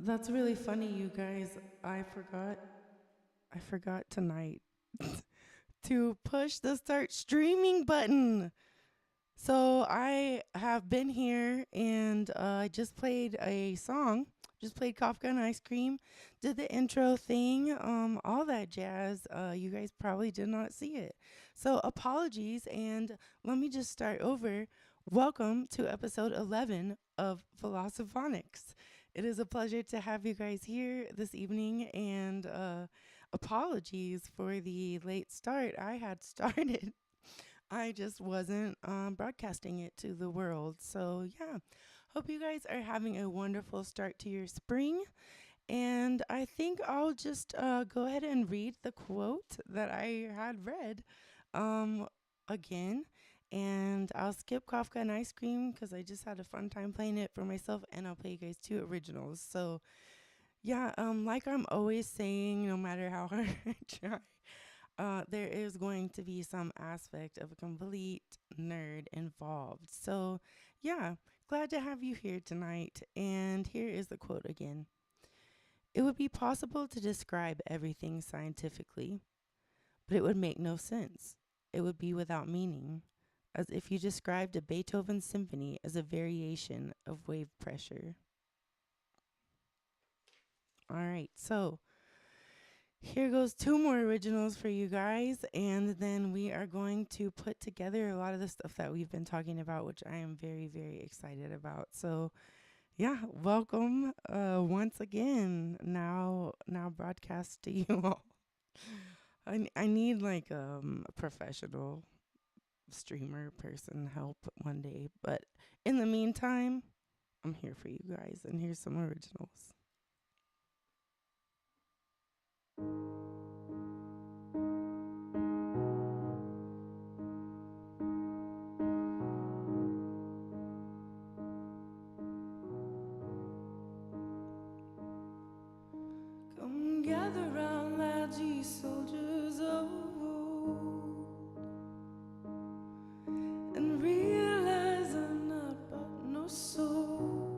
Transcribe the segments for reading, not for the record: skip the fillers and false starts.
That's really funny, you guys. I forgot tonight to push the start streaming button. So I have been here and I just played a song. Just played Kafka and Ice Cream, did the intro thing, all that jazz. You guys probably did not see it. So apologies, and let me just start over. Welcome to episode 11 of Philosophonics. It is a pleasure to have you guys here this evening, and apologies for the late start. I had started. I just wasn't broadcasting it to the world. So, yeah, hope you guys are having a wonderful start to your spring. And I think I'll just go ahead and read the quote that I had read um, again. And I'll skip Kafka and Ice Cream because I just had a fun time playing it for myself. And I'll play you guys two originals. So, yeah, like I'm always saying, no matter how hard I try, there is going to be some aspect of a complete nerd involved. So, yeah, glad to have you here tonight. And here is the quote again. It would be possible to describe everything scientifically, but it would make no sense. It would be without meaning, as if you described a Beethoven symphony as a variation of wave pressure. All right, so here goes two more originals for you guys, and then we are going to put together a lot of the stuff that we've been talking about, which I am very, very excited about. So, yeah, welcome once again. Now broadcast to you all. I need like a professional streamer person help one day, but in the meantime, I'm here for you guys, and here's some originals. Come gather round, lads, ye soldiers old, and realize I'm not bought no sold.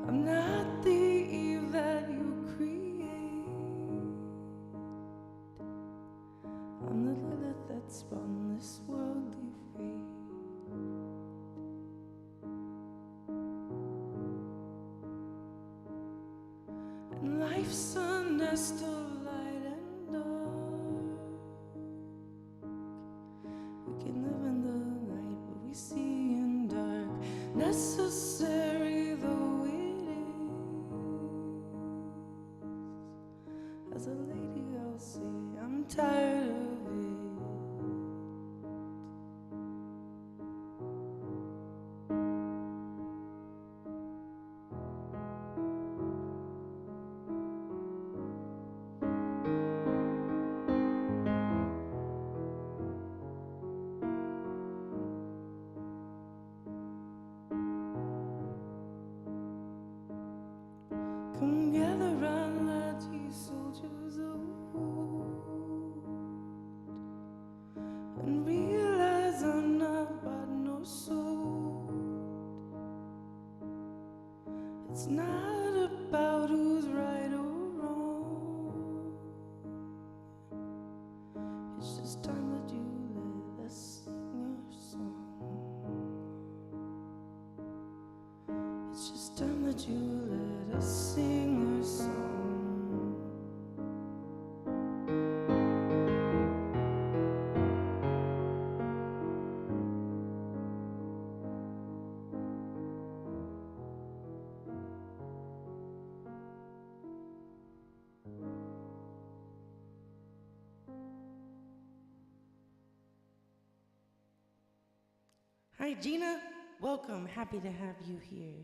I'm not the Eve that you create. I'm the Lilith that spun this worldly fate. And life's a nest of light and dark. We can live in the light, but we see in dark. Necessary though it is, as a lady I'll say I'm tired of it. Come gather round, lads, ye soldiers old, and realize I'm not bought no sold. It's not about who's right or wrong. It's just time that you let us sing our song. It's just time that you let us sing our song. Hi, Gina. Welcome. Happy to have you here.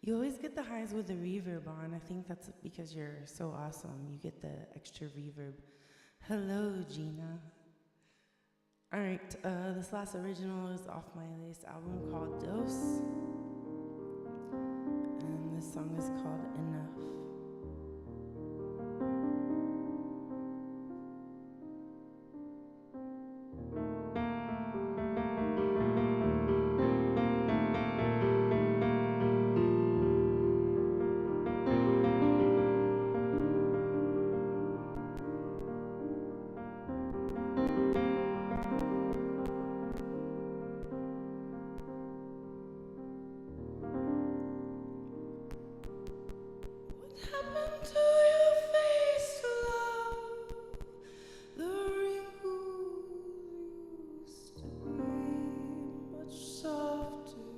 You always get the highs with the reverb on. I think that's because you're so awesome. You get the extra reverb. Hello, Gina. All right, this last original is off my latest album called Dose, and this song is called Enough. happened to your face, love? The wrinkles used to be much softer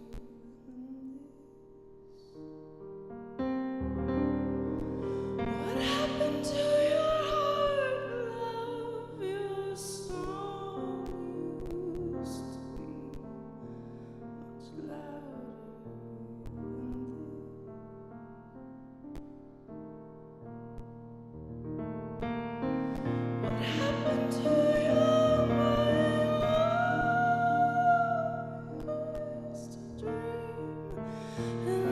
than this. What happened to your heart, love? Your song used to be much louder than this. What happened to your mind, love? Used to dream in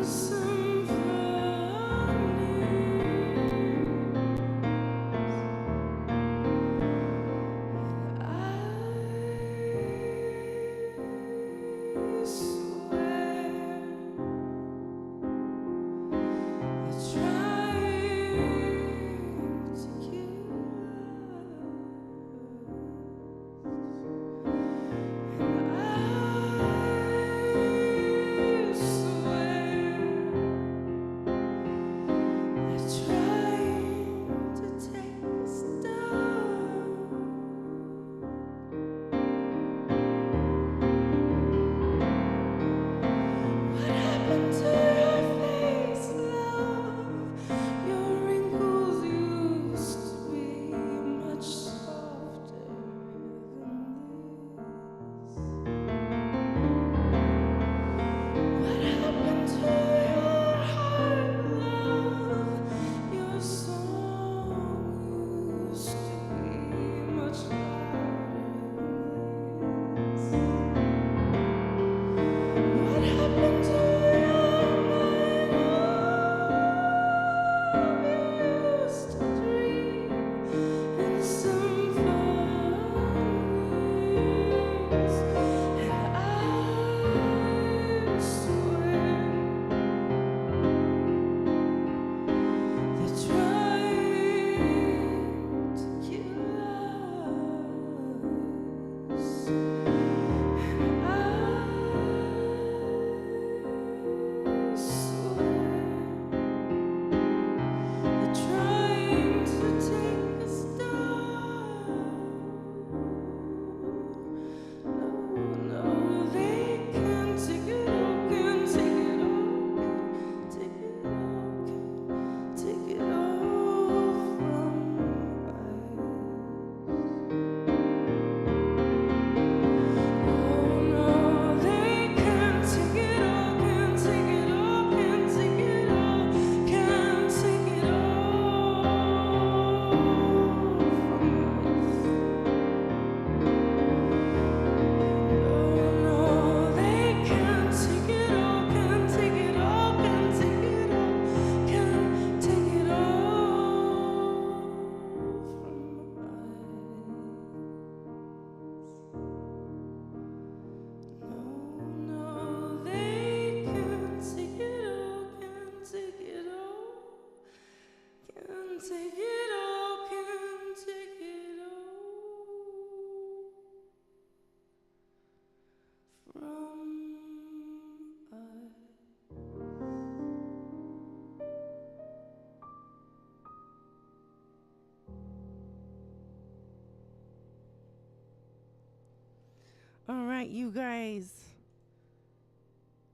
All right, you guys.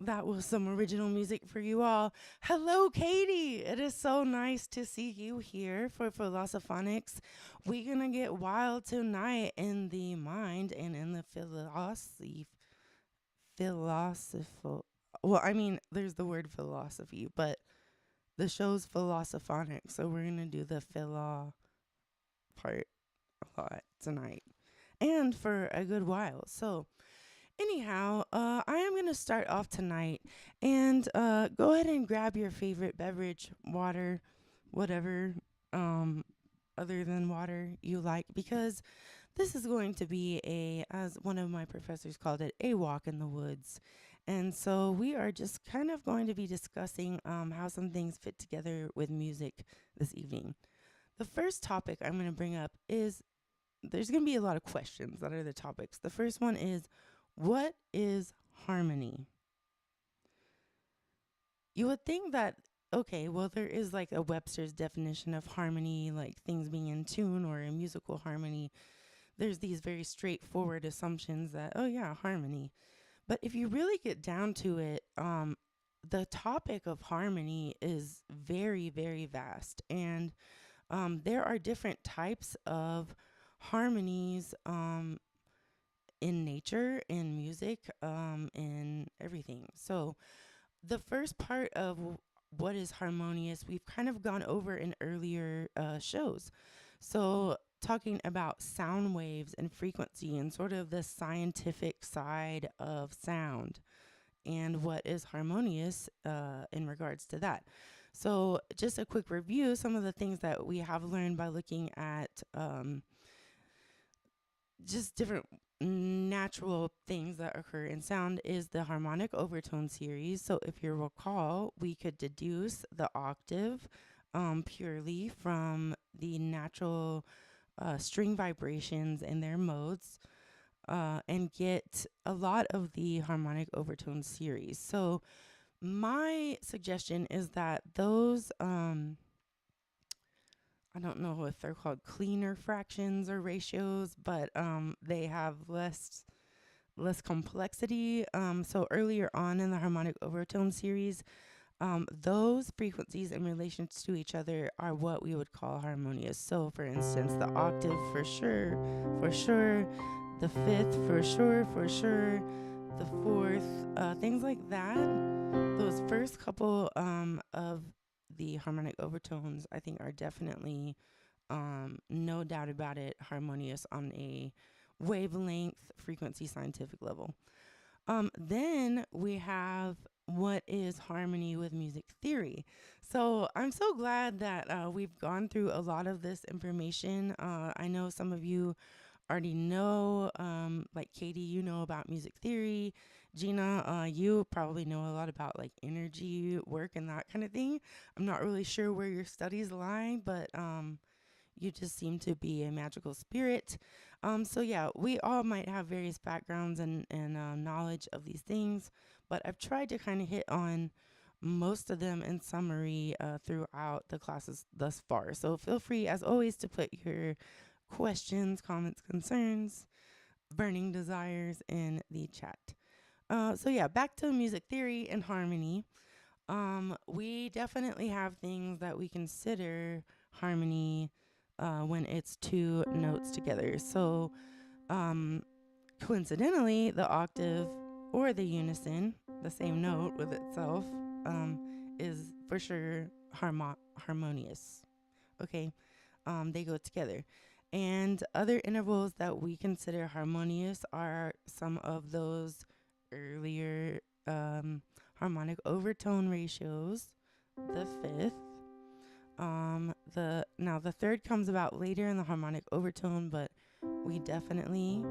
That was some original music for you all. Hello, Katie. It is so nice to see you here for Philosophonics. We're going to get wild tonight in the mind and in the philosophical. Well, I mean, there's the word philosophy, but the show's Philosophonics. So we're going to do the philo part a lot tonight and for a good while. So, anyhow, I am going to start off tonight and go ahead and grab your favorite beverage, water, whatever other than water you like, because this is going to be as one of my professors called it, a walk in the woods. And so we are just kind of going to be discussing how some things fit together with music this evening. The first topic I'm going to bring up is there's going to be a lot of questions that are the topics. The first one is, what is harmony? You would think that Okay, well, there is like a Webster's definition of harmony, like things being in tune or in musical harmony. There's these very straightforward assumptions that, oh, yeah, harmony. But if you really get down to it, the topic of harmony is very, very vast. And there are different types of harmonies in nature, in music, in everything. So, the first part of what is harmonious, we've kind of gone over in earlier shows. So, talking about sound waves and frequency and sort of the scientific side of sound and what is harmonious in regards to that. So, just a quick review some of the things that we have learned by looking at just different natural things that occur in sound is the harmonic overtone series. So if you recall, we could deduce the octave purely from the natural string vibrations and their modes and get a lot of the harmonic overtone series. So my suggestion is that those I don't know if they're called cleaner fractions or ratios, but they have less complexity. So earlier on in the harmonic overtone series, those frequencies in relation to each other are what we would call harmonious. So, for instance, the octave for sure, the fifth for sure, the fourth, things like that. Those first couple of the harmonic overtones, I think, are definitely, no doubt about it, harmonious on a wavelength frequency scientific level. Then we have what is harmony with music theory. So I'm so glad that we've gone through a lot of this information. I know some of you already know, like Katie, you know about music theory. Gina, you probably know a lot about like energy work and that kind of thing. I'm not really sure where your studies lie, but you just seem to be a magical spirit. So yeah, we all might have various backgrounds and knowledge of these things, but I've tried to kind of hit on most of them in summary throughout the classes thus far. So feel free, as always, to put your questions, comments, concerns, burning desires in the chat. So yeah, back to music theory and harmony. We definitely have things that we consider harmony when it's two notes together. So, coincidentally, the octave or the unison, the same note with itself, is for sure harmonious. Okay, they go together. And other intervals that we consider harmonious are some of those earlier harmonic overtone ratios, the fifth. The third comes about later in the harmonic overtone, but we definitely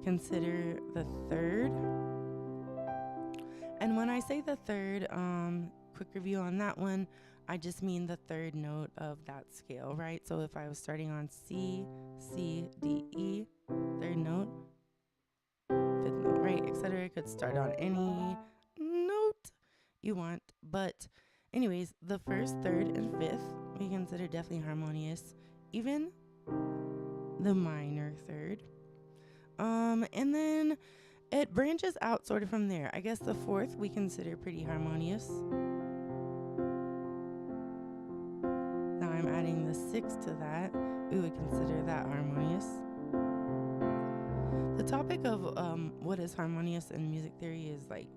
consider the third. And when I say the third, quick review on that one, I just mean the third note of that scale, right? So if I was starting on C, C, D, E, third note, fifth note, right, etc. It could start on any note you want. But anyways, the first, third, and fifth we consider definitely harmonious. Even the minor third. And then it branches out sort of from there. I guess the fourth we consider pretty harmonious. Now I'm adding the sixth to that. We would consider that harmonious. The topic of what is harmonious in music theory is like,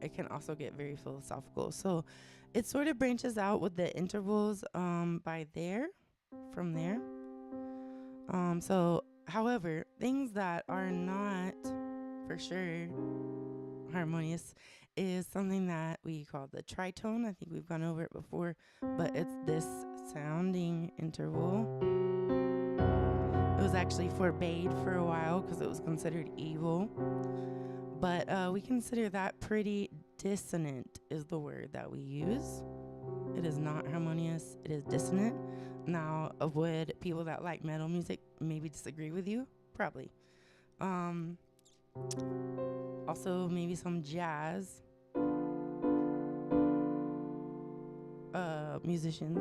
it can also get very philosophical. So it sort of branches out with the intervals by there, from there. So, however, things that are not for sure harmonious is something that we call the tritone. I think we've gone over it before, but it's this sounding interval. It was actually forbade for a while because it was considered evil, but we consider that pretty dissonant is the word that we use. It is not harmonious, it is dissonant. Now, would people that like metal music maybe disagree with you? Probably. Also, maybe some jazz. musicians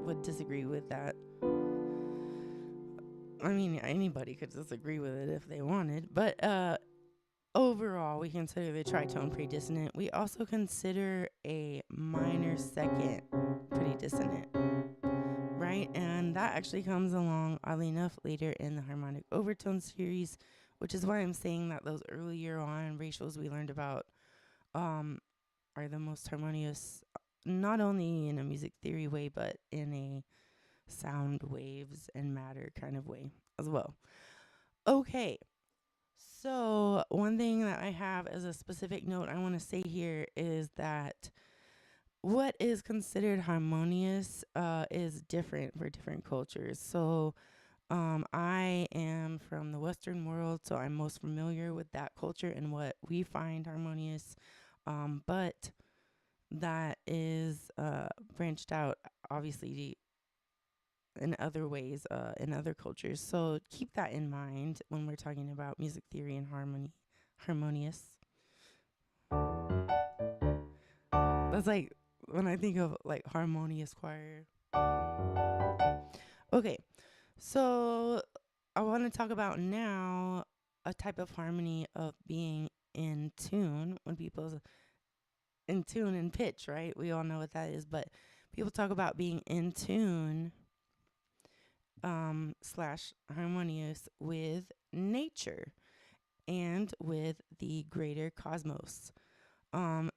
would disagree with that. I mean, anybody could disagree with it if they wanted, but overall, we consider the tritone pretty dissonant. We also consider a minor second pretty dissonant, right? And that actually comes along, oddly enough, later in the harmonic overtone series, which is why I'm saying that those earlier on ratios we learned about um, are the most harmonious, not only in a music theory way, but in a sound waves and matter kind of way as well. Okay, so one thing that I have as a specific note I want to say here is that what is considered harmonious is different for different cultures. So I am from the Western world, so I'm most familiar with that culture and what we find harmonious. But that is branched out, obviously, in other ways, in other cultures. So keep that in mind when we're talking about music theory and harmonious. That's like when I think of like harmonious choir. Okay, so I want to talk about now a type of harmony of being in tune. When people's in tune and pitch, right? We all know what that is, but people talk about being in tune slash harmonious with nature and with the greater cosmos.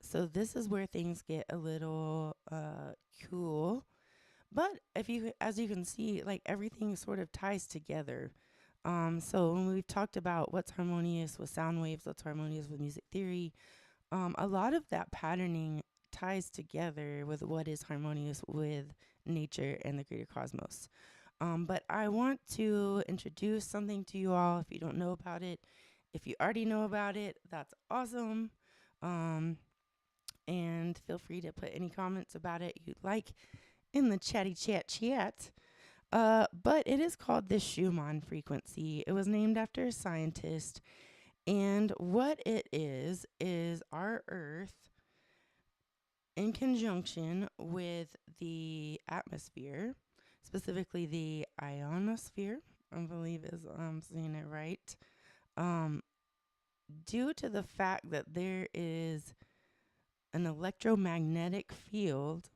So this is where things get a little cool. But if you, as you can see, like everything sort of ties together. So when we've talked about what's harmonious with sound waves, what's harmonious with music theory, a lot of that patterning ties together with what is harmonious with nature and the greater cosmos. But I want to introduce something to you all if you don't know about it. If you already know about it, that's awesome. And feel free to put any comments about it you'd like in the chatty chat. But it is called the Schumann frequency. It was named after a scientist. And what it is our Earth in conjunction with the atmosphere, specifically the ionosphere, I believe is saying it right, due to the fact that there is an electromagnetic field,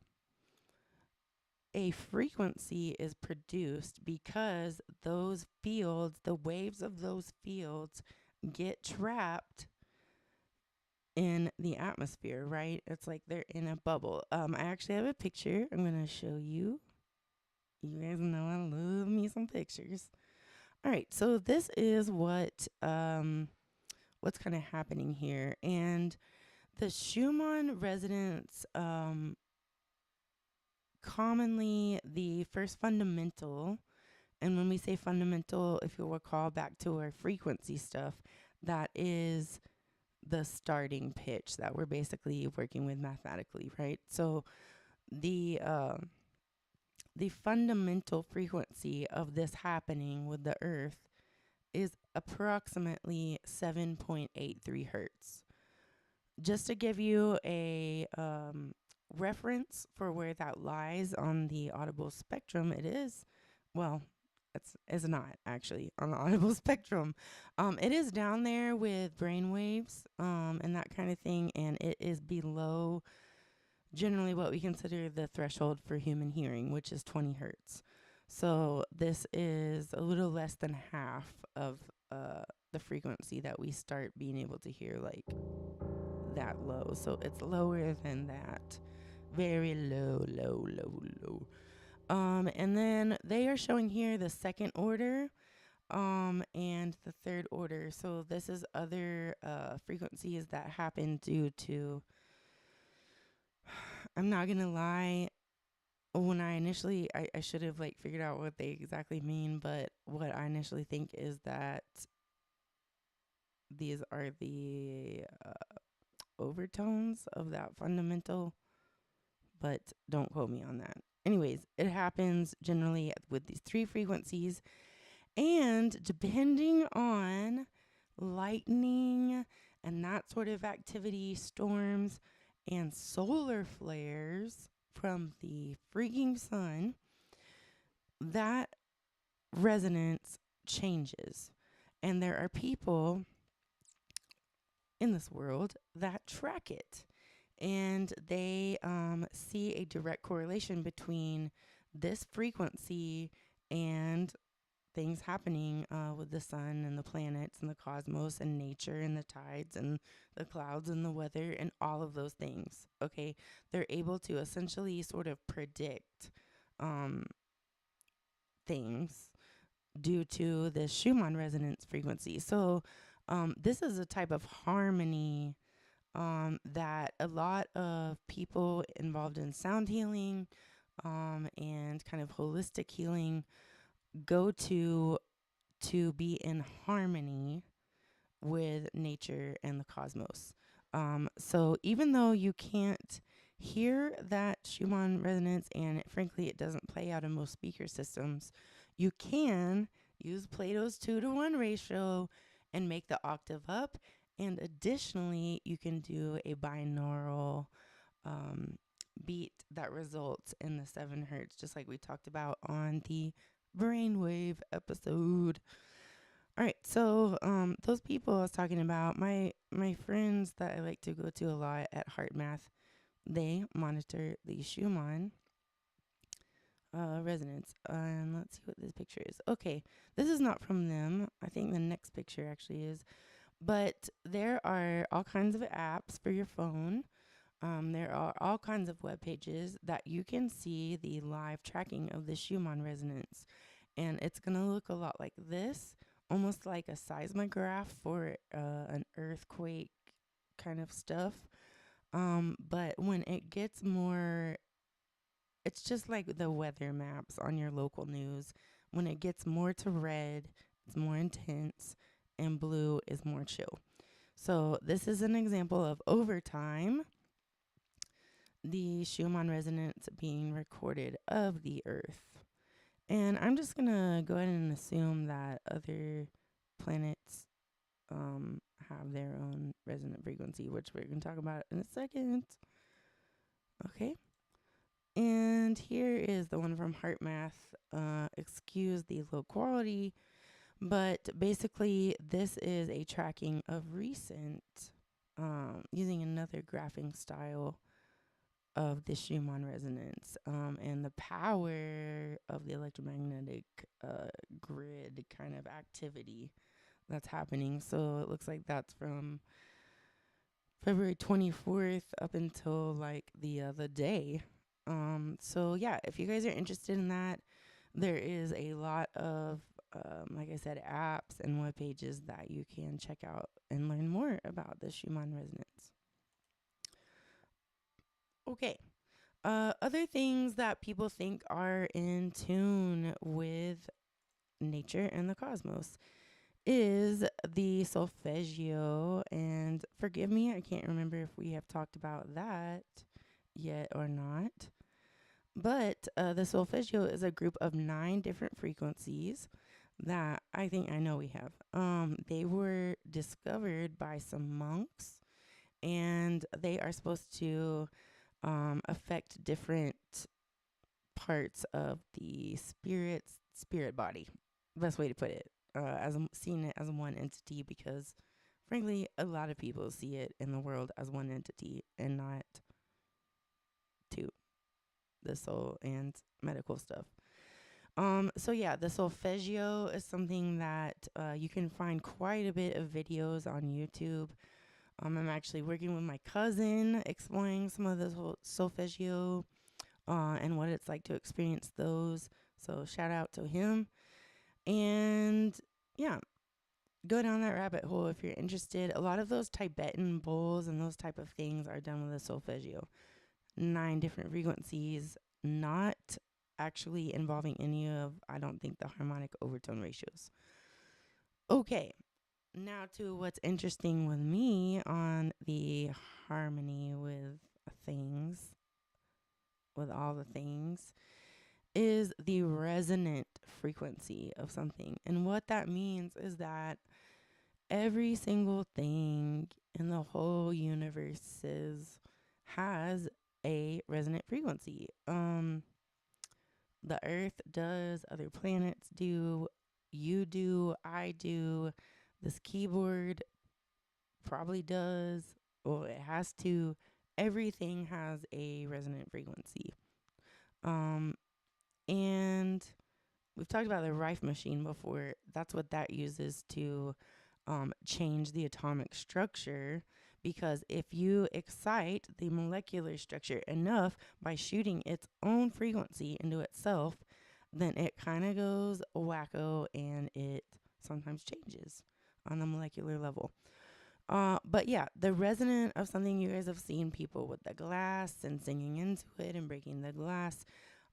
a frequency is produced because those fields, the waves of those fields, get trapped in the atmosphere, right? It's like they're in a bubble. I actually have a picture I'm going to show you. You guys know I love me some pictures. All right, so this is what's kind of happening here. And the Schumann resonance, commonly the first fundamental, and when we say fundamental, if you'll recall back to our frequency stuff, that is the starting pitch that we're basically working with mathematically, right? So the fundamental frequency of this happening with the Earth is approximately 7.83 hertz. Just to give you a reference for where that lies on the audible spectrum, it is, well, it's not actually on the audible spectrum. It is down there with brain waves and that kind of thing, and it is below generally what we consider the threshold for human hearing, which is 20 hertz. So this is a little less than half of the frequency that we start being able to hear, like that low. So it's lower than that. Very low, low, low, low. And then they are showing here the second order and the third order. So this is other frequencies that happen due to, I'm not gonna lie, when I initially, I should have like figured out what they exactly mean, but what I initially think is that these are the overtones of that fundamental, but don't quote me on that. Anyways, it happens generally with these three frequencies, and depending on lightning and that sort of activity, storms, and solar flares, from the freaking sun, that resonance changes. And there are people in this world that track it. And they see a direct correlation between this frequency and things happening with the sun and the planets and the cosmos and nature and the tides and the clouds and the weather and all of those things. Okay. They're able to essentially sort of predict um, things due to the Schumann resonance frequency. So, this is a type of harmony that a lot of people involved in sound healing and kind of holistic healing go to be in harmony with nature and the cosmos. So even though you can't hear that Schumann resonance, and frankly, it doesn't play out in most speaker systems, you can use Plato's 2-to-1 ratio and make the octave up. And additionally, you can do a binaural beat that results in the 7 hertz, just like we talked about on the brainwave episode. All right, so those people I was talking about, my friends that I like to go to a lot at Heart Math, they monitor the Schumann resonance. And let's see what this picture is. Okay, this is not from them. I think the next picture actually is. But there are all kinds of apps for your phone. There are all kinds of web pages that you can see the live tracking of the Schumann resonance. And it's going to look a lot like this, almost like a seismograph for an earthquake kind of stuff. But when it gets more, it's just like the weather maps on your local news. When it gets more to red, it's more intense, and blue is more chill. So this is an example of over time, the Schumann resonance being recorded of the Earth. And I'm just going to go ahead and assume that other planets have their own resonant frequency, which we're going to talk about in a second. Okay. And here is the one from Heart Math. Excuse the low quality, but basically this is a tracking of recent, using another graphing style of the Schumann resonance and the power of the electromagnetic grid kind of activity that's happening. So it looks like that's from February 24th up until like the other day. So yeah, if you guys are interested in that, there is a lot of, like I said, apps and web pages that you can check out and learn more about the Schumann resonance. Okay. Other things that people think are in tune with nature and the cosmos is the solfeggio. And forgive me, I can't remember if we have talked about that yet or not. But the solfeggio is a group of 9 different frequencies that I think I know we have. They were discovered by some monks, and they are supposed to affect different parts of the spirit body. Best way to put it. As I'm seeing it as one entity, because frankly, a lot of people see it in the world as one entity and not two, the soul and medical stuff. So yeah, the solfeggio is something that you can find quite a bit of videos on YouTube. I'm actually working with my cousin, exploring some of the solfeggio and what it's like to experience those. So shout out to him. And yeah, go down that rabbit hole if you're interested. A lot of those Tibetan bowls and those type of things are done with a solfeggio. 9 different frequencies, not actually involving any of, I don't think, the harmonic overtone ratios. Okay, now to what's interesting with me on the harmony with things, with all the things, is the resonant frequency of something. And what that means is that every single thing in the whole universe has a resonant frequency. The earth does, other planets do, you do, I do, this keyboard probably does, well, it has to. Everything has a resonant frequency. Um, and we've talked about the Rife machine before. That's what that uses to change the atomic structure. Because if you excite the molecular structure enough by shooting its own frequency into itself, then it kind of goes wacko and it sometimes changes on the molecular level. But yeah, the resonant of something, you guys have seen people with the glass and singing into it and breaking the glass.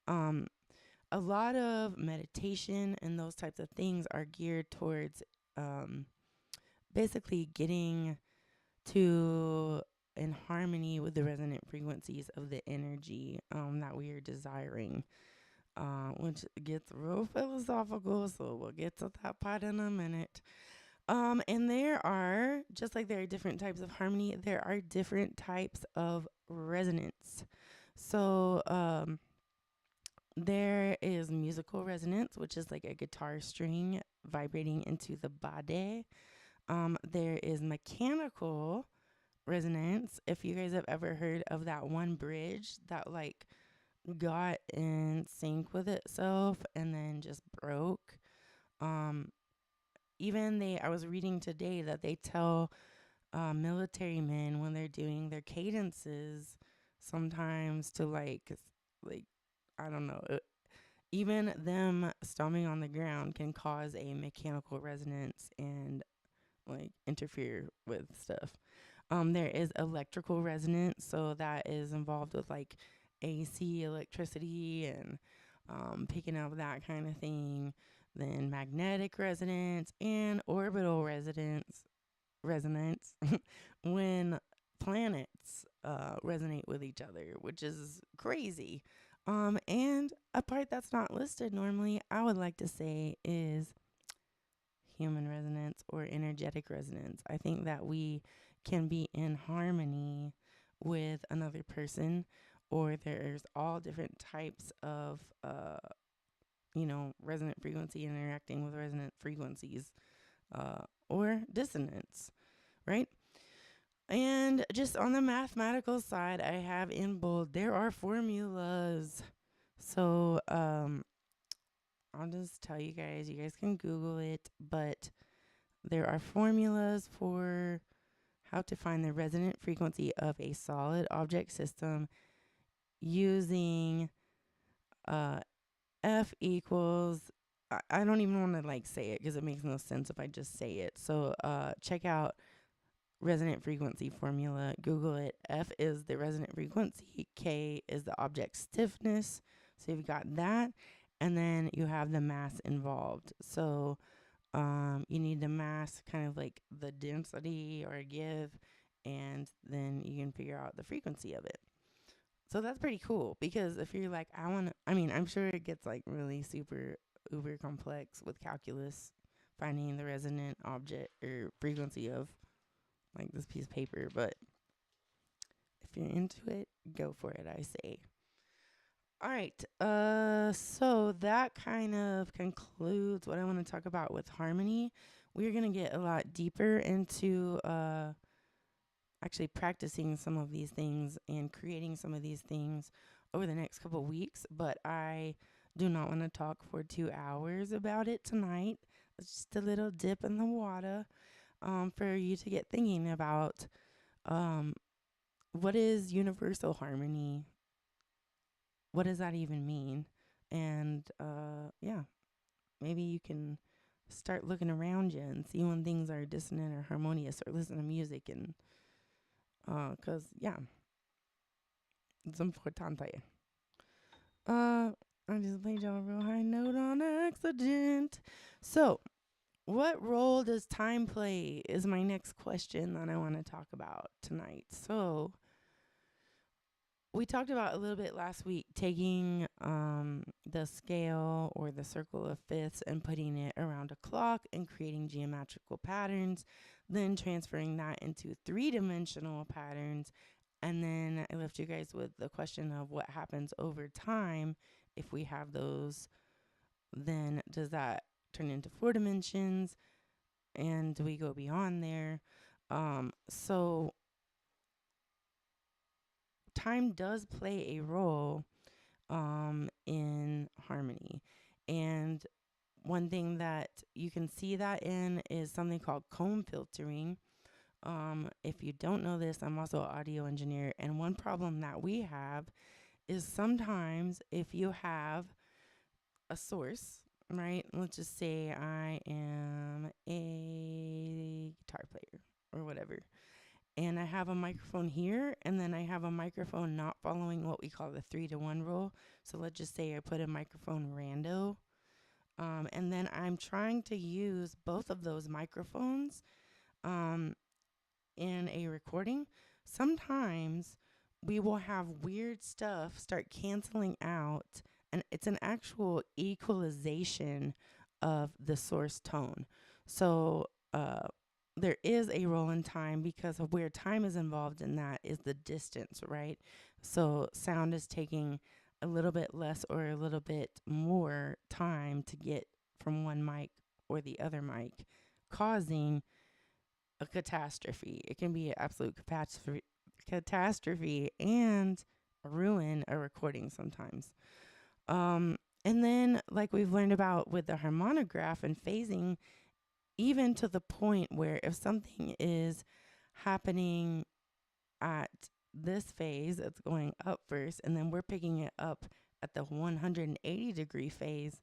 Um, a lot of meditation and those types of things are geared towards um, basically getting to in harmony with the resonant frequencies of the energy that we are desiring, which gets real philosophical. So we'll get to that part in a minute. And there are, just like there are different types of harmony, there are different types of resonance. So, there is musical resonance, which is like a guitar string vibrating into the body. There is mechanical resonance. If you guys have ever heard of that one bridge that like got in sync with itself and then just broke. Um, I was reading today that they tell military men when they're doing their cadences sometimes to like, I don't know, even them stomping on the ground can cause a mechanical resonance and like interfere with stuff. There is electrical resonance, so that is involved with like AC electricity and picking up that kind of thing. Then magnetic resonance and orbital resonance when planets resonate with each other, which is crazy. And a part that's not listed normally, I would like to say, is human resonance or energetic resonance. I think that we can be in harmony with another person, or there's all different types of, resonant frequency interacting with resonant frequencies, or dissonance, right? And just on the mathematical side, I have in bold, there are formulas. So I'll just tell you guys can Google it, but there are formulas for how to find the resonant frequency of a solid object system using uh, F equals, I don't even want to like say it because it makes no sense if I just say it. So check out resonant frequency formula. Google it. F is the resonant frequency. K is the object stiffness. So you've got that. And then you have the mass involved. So you need the mass, kind of like the density or give, and then you can figure out the frequency of it. So that's pretty cool because if you're like, I'm sure it gets like really super uber complex with calculus, finding the resonant object or frequency of like this piece of paper, but if you're into it, go for it, I say. All right. So that kind of concludes what I want to talk about with harmony. We're going to get a lot deeper into actually practicing some of these things and creating some of these things over the next couple of weeks, but I do not want to talk for 2 hours about it tonight. It's just a little dip in the water for you to get thinking about um, what is universal harmony? What does that even mean? And yeah, maybe you can start looking around you and see when things are dissonant or harmonious, or listen to music and cause yeah, it's importante. I just played y'all a real high note on accident. So, what role does time play is my next question that I want to talk about tonight. So, we talked about a little bit last week taking the scale or the circle of fifths and putting it around a clock and creating geometrical patterns, then transferring that into three-dimensional patterns, And then I left you guys with the question of what happens over time if we have those. Then does that turn into four dimensions? And do we go beyond there? So time does play a role in harmony. And one thing that you can see that in is something called comb filtering. If you don't know this, I'm also an audio engineer. And one problem that we have is sometimes if you have a source, right? Let's just say I am a guitar player or whatever. And I have a microphone here, and then I have a microphone not following what we call the 3-to-1 rule. So let's just say I put a microphone rando, and then I'm trying to use both of those microphones um, in a recording. Sometimes we will have weird stuff start canceling out, and it's an actual equalization of the source tone. So there is a role in time because of where time is involved in that is the distance, right? So sound is taking a little bit less or a little bit more time to get from one mic or the other mic, causing a catastrophe. It can be an absolute catastrophe and ruin a recording sometimes. And then, like we've learned about with the harmonograph and phasing, even to the point where if something is happening at this phase, it's going up first, and then we're picking it up at the 180-degree phase,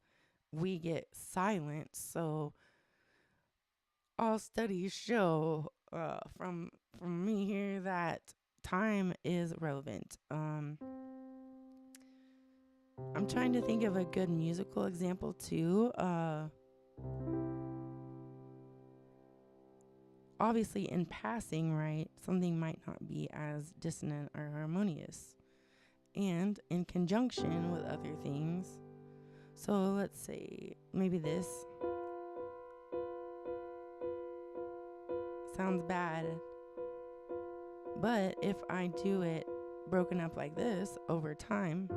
we get silent. So all studies show from me here that time is relevant. I'm trying to think of a good musical example too. Obviously, in passing, right, something might not be as dissonant or harmonious, and in conjunction with other things. So let's say maybe this sounds bad, but if I do it broken up like this over time,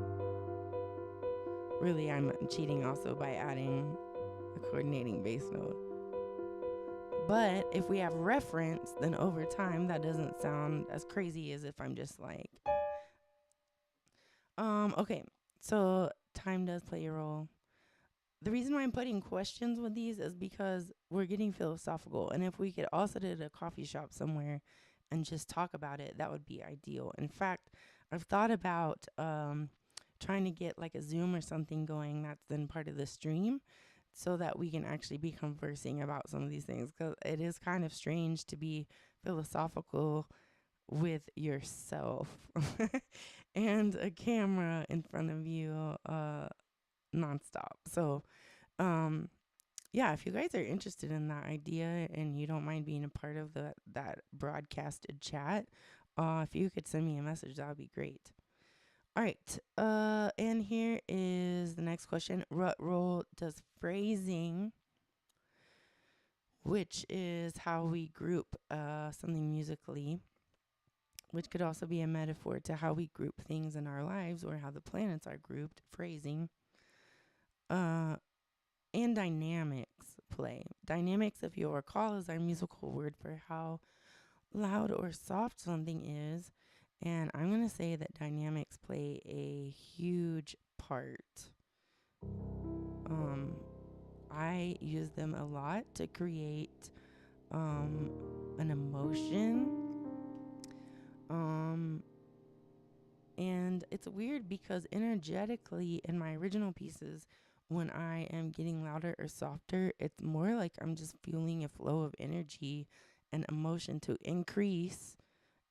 really I'm cheating also by adding a coordinating bass note. But if we have reference, then over time that doesn't sound as crazy as if I'm just like, okay, so time does play a role. The reason why I'm putting questions with these is because we're getting philosophical. And if we could all sit at a coffee shop somewhere and just talk about it, that would be ideal. In fact, I've thought about trying to get like a Zoom or something going that's then part of the stream so that we can actually be conversing about some of these things. Because it is kind of strange to be philosophical with yourself and a camera in front of you nonstop. So, yeah, if you guys are interested in that idea and you don't mind being a part of that broadcasted chat, if you could send me a message, that would be great. All right. And here is the next question. What role does phrasing, which is how we group something musically, which could also be a metaphor to how we group things in our lives or how the planets are grouped, phrasing, and dynamics play. Dynamics, if you'll recall, is our musical word for how loud or soft something is. And I'm going to say that dynamics play a huge part. I use them a lot to create an emotion. And it's weird because energetically in my original pieces, when I am getting louder or softer, it's more like I'm just feeling a flow of energy and emotion to increase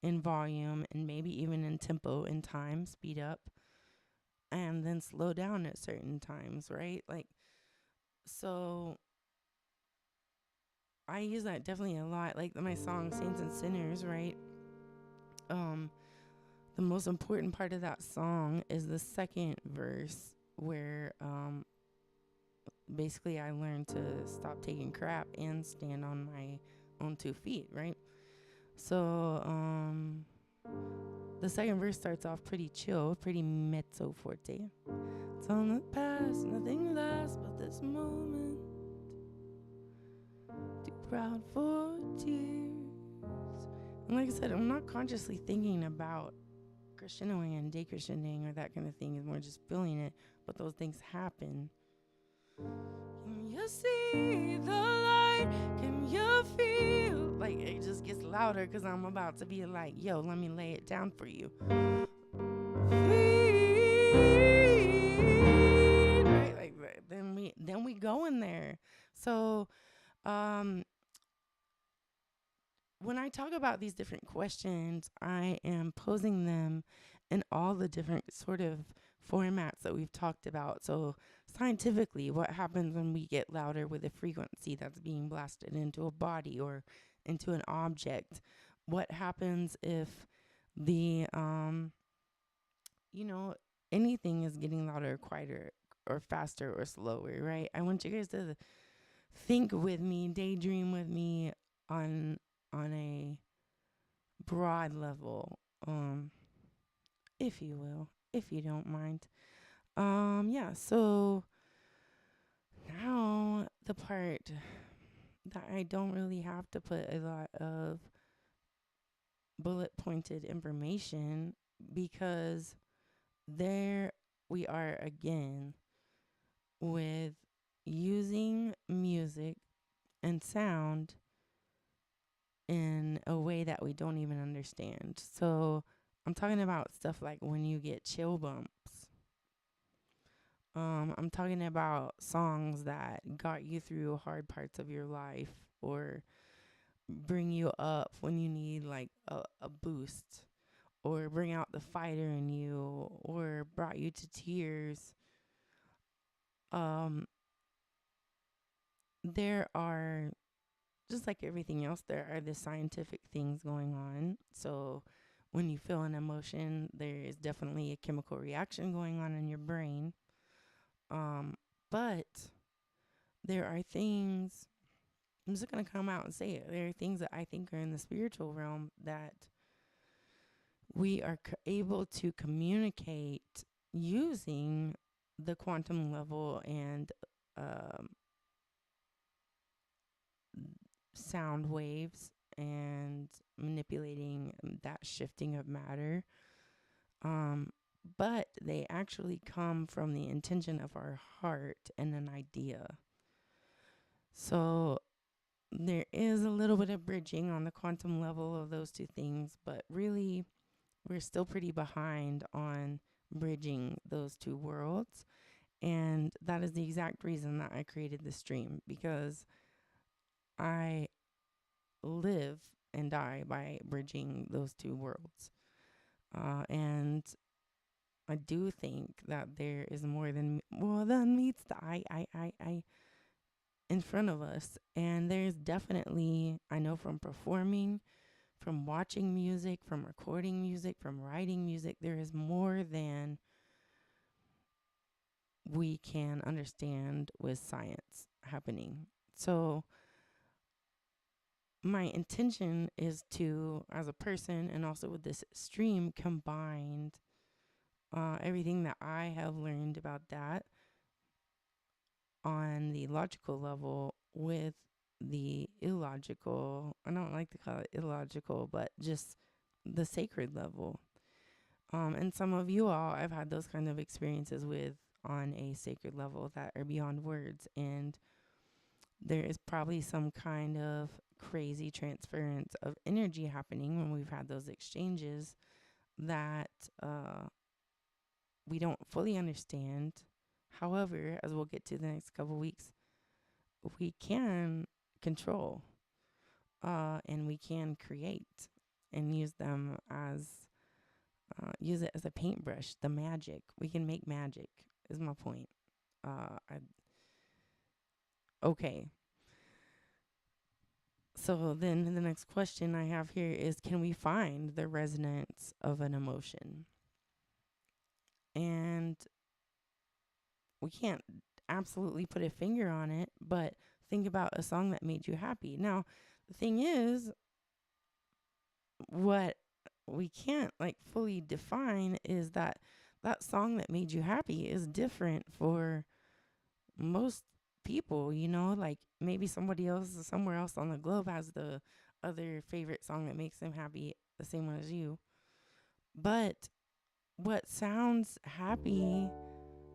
in volume and maybe even in tempo in time, speed up, and then slow down at certain times, right? Like, so I use that definitely a lot. Like my song Saints and Sinners, right? The most important part of that song is the second verse where basically I learned to stop taking crap and stand on my own 2 feet, right? So The second verse starts off pretty chill, pretty mezzo forte. It's on the past, nothing lasts but this moment. Too proud for tears. And like I said, I'm not consciously thinking about crescendoing and decrescendoing or that kind of thing. It's more just feeling it, but those things happen. Can you see the light? Can you feel? Like, it just gets louder because I'm about to be like, yo, let me lay it down for you. Right? Like, then we go in there. So, when I talk about these different questions, I am posing them in all the different sort of formats that we've talked about. So scientifically, what happens when we get louder with a frequency that's being blasted into a body or into an object? What happens if the, anything is getting louder or quieter or faster or slower, right? I want you guys to think with me, daydream with me on a broad level, if you will, if you don't mind. Yeah, so now the part that I don't really have to put a lot of bullet pointed information, because there we are again with using music and sound in a way that we don't even understand. So I'm talking about stuff like when you get chill bumps. I'm talking about songs that got you through hard parts of your life or bring you up when you need like a boost, or bring out the fighter in you, or brought you to tears. There are, just like everything else, there are the scientific things going on. So when you feel an emotion, there is definitely a chemical reaction going on in your brain. But there are things, I'm just going to come out and say it. There are things that I think are in the spiritual realm that we are able to communicate using the quantum level and sound waves and manipulating that shifting of matter. But they actually come from the intention of our heart and an idea. So there is a little bit of bridging on the quantum level of those two things, but really we're still pretty behind on bridging those two worlds. And that is the exact reason that I created this stream, because I live and die by bridging those two worlds. And I do think that there is more than meets the eye in front of us. And there's definitely, I know from performing, from watching music, from recording music, from writing music, there is more than we can understand with science happening. So my intention is to, as a person and also with this stream, combined everything that I have learned about that on the logical level with the illogical. I don't like to call it illogical, but just the sacred level. And some of you all, I've had those kind of experiences with on a sacred level that are beyond words. And there is probably some kind of crazy transference of energy happening when we've had those exchanges that we don't fully understand. However, as we'll get to the next couple weeks, we can control and we can create and use them as use it as a paintbrush. The magic, we can make magic is my point. Okay. So then the next question I have here is, can we find the resonance of an emotion? And we can't absolutely put a finger on it, but think about a song that made you happy. Now, the thing is, what we can't like fully define is that that song that made you happy is different for most people, you know, like maybe somebody else somewhere else on the globe has the other favorite song that makes them happy, the same one as you. But what sounds happy,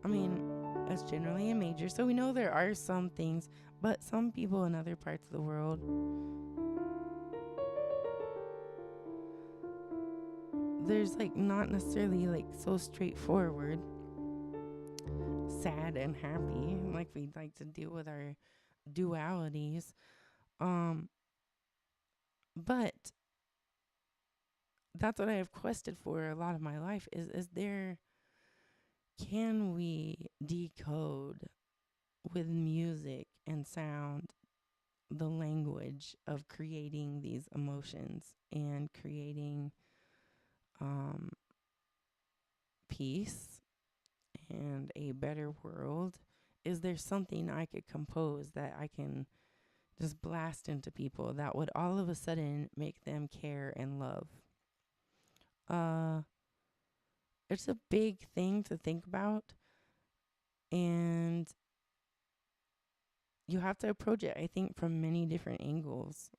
I mean, it's generally a major. So we know there are some things, but some people in other parts of the world, there's like not necessarily like so straightforward, sad and happy, like we like to deal with our dualities. Um, but that's what I have quested for a lot of my life is there, can we decode with music and sound the language of creating these emotions and creating um, peace and a better world? Is there something I could compose that I can just blast into people that would all of a sudden make them care and love? Uh, it's a big thing to think about, and you have to approach it, I think, from many different angles.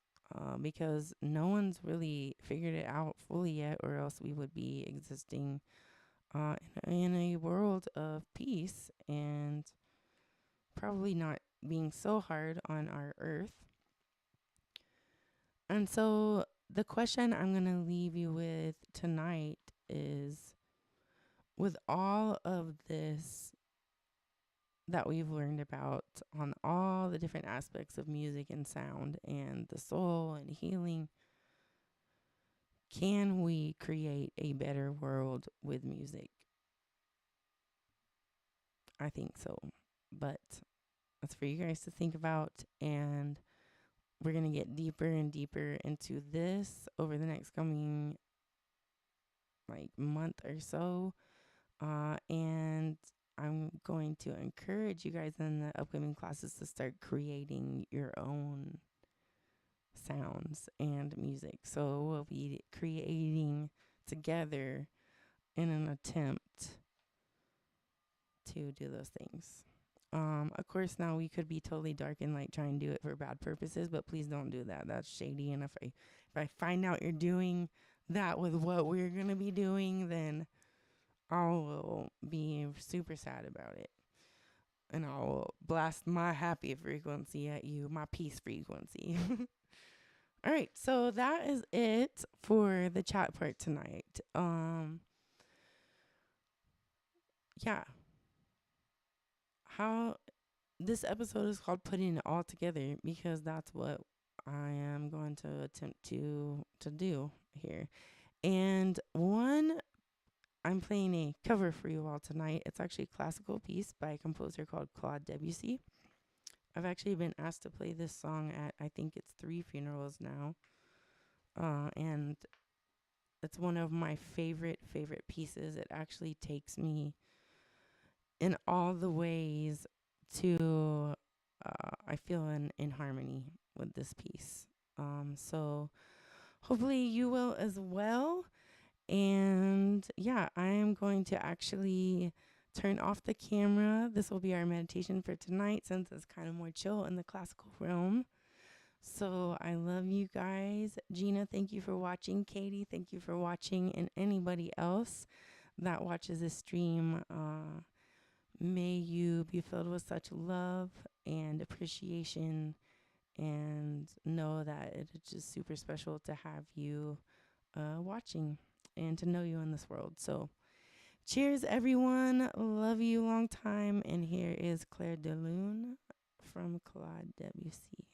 Because no one's really figured it out fully yet, or else we would be existing in a world of peace and probably not being so hard on our earth. And so, the question I'm going to leave you with tonight is, with all of this that we've learned about on all the different aspects of music and sound and the soul and healing, can we create a better world with music? I think so. But that's for you guys to think about. And we're going to get deeper and deeper into this over the next coming like month or so. And I'm going to encourage you guys in the upcoming classes to start creating your own sounds and music. So we'll be creating together in an attempt to do those things. Of course, now we could be totally dark and like try and do it for bad purposes, but please don't do that. That's shady. And if I find out you're doing that with what we're gonna be doing, then I will be super sad about it, and I will blast my happy frequency at you, my peace frequency. All right, so that is it for the chat part tonight. Yeah. How this episode is called Putting It All Together because that's what I am going to attempt to do here. And I'm playing a cover for you all tonight. It's actually a classical piece by a composer called Claude Debussy. I've actually been asked to play this song at, I think it's 3 funerals now. And it's one of my favorite pieces. It actually takes me in all the ways to, I feel in harmony with this piece. So hopefully you will as well. And yeah, I am going to actually turn off the camera. This will be our meditation for tonight since it's kind of more chill in the classical realm. So I love you guys. Gina, thank you for watching. Katie, thank you for watching. And anybody else that watches this stream, may you be filled with such love and appreciation, and know that it's just super special to have you watching and to know you in this world. So cheers, everyone. Love you long time. And here is Clair de Lune from Claude Debussy.